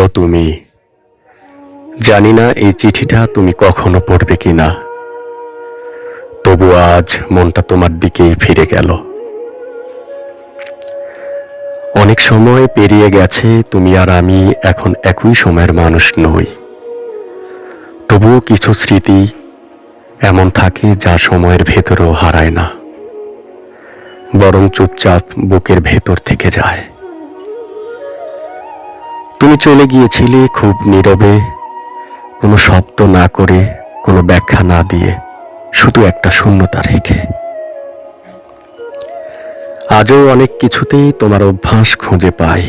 প্রিয় তুমি, জানি না এই চিঠিটা তুমি কখনো পড়বে কিনা, তবু আজ মনটা তোমার দিকেই ফিরে গেল। অনেক সময় পেরিয়ে গেছে, তুমি আর আমি এখন একই সময়ের মানুষ নই। তবুও কিছু স্মৃতি এমন থাকে যা সময়ের ভেতরেও হারায় না, বরং চুপচাপ বুকের ভেতর থেকে যায়। তুমি চলে গিয়েছিলে খুব নীরবে, কোনো শব্দ না করে, কোনো ব্যাখ্যা না দিয়ে, শুধু একটা শূন্যতা রেখে। আজও অনেক কিছুতেই তোমার অভ্যাস খুঁজে পাই।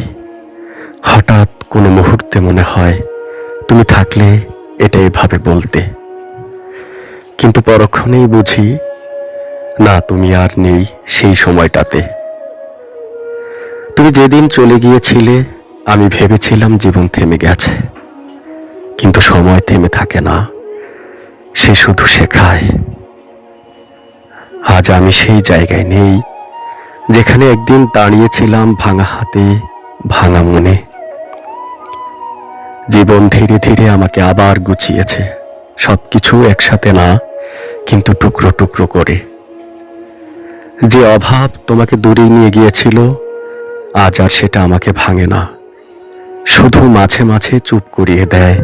হঠাৎ কোনো মুহূর্তে মনে হয় তুমি থাকলে এটা এভাবে বলতে, কিন্তু পরক্ষণেই বুঝি না, তুমি আর নেই সেই সময়টাতে। তুমি যেদিন চলে গিয়েছিলে আমি ভেবেছিলাম জীবন থেমে গেছে, কিন্তু সময় থেমে থাকে না, সে শুধু শেখায়। আজ আমি সেই জায়গায় নেই যেখানে একদিন দাঁড়িয়েছিলাম ভাঙা হাতে, ভাঙা মনে। জীবন ধীরে ধীরে আমাকে আবার গুছিয়েছে, সবকিছু একসাথে না, কিন্তু টুকরো টুকরো করে। যে অভাব তোমাকে দূরে নিয়ে গিয়েছিল, আজ আর সেটা আমাকে ভাঙে না, শুধু মাঝে মাঝে চুপ করিয়ে দেয়।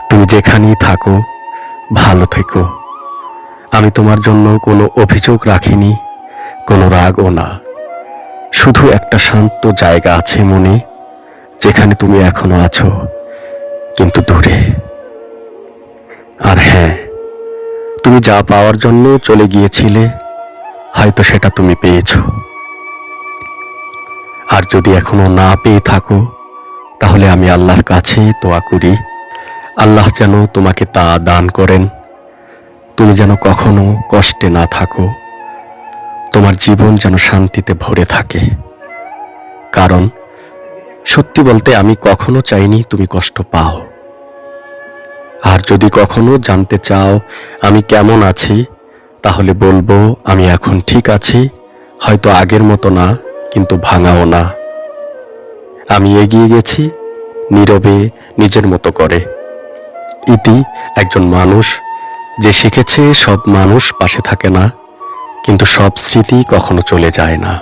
তুমি যেখানেই থাকো ভালো থেকো। আমি তোমার জন্য কোনো অভিযোগ রাখিনি, কোনো রাগও না। শুধু একটা শান্ত জায়গা আছে মনে, যেখানে তুমি এখনো আছো, কিন্তু দূরে। আর হ্যাঁ, তুমি যা পাওয়ার জন্য চলে গিয়েছিলে, হয়তো সেটা তুমি পেয়েছো। আর যদি এখনো না পেয়ে থাকো, তাহলে আমি আল্লাহর কাছে দোয়া করি, আল্লাহ যেন তোমাকে তা দান করেন। তুমি যেন কখনো কষ্টে না থাকো, তোমার জীবন যেন শান্তিতে ভরে থাকে। কারণ সত্যি বলতে আমি কখনো চাইনি তুমি কষ্ট পাও। আর যদি কখনো জানতে চাও আমি কেমন আছি, তাহলে বলবো আমি এখন ঠিক আছি, হয়তো আগের মতো না, কিন্তু ভাঙাও না। আমি এগিয়ে গেছি নীরবে, নিজের মতো করে। ইতি একজন মানুষ যে শিখেছে সব মানুষ পাশে থাকে না, কিন্তু সব স্মৃতি কখনো চলে যায় না।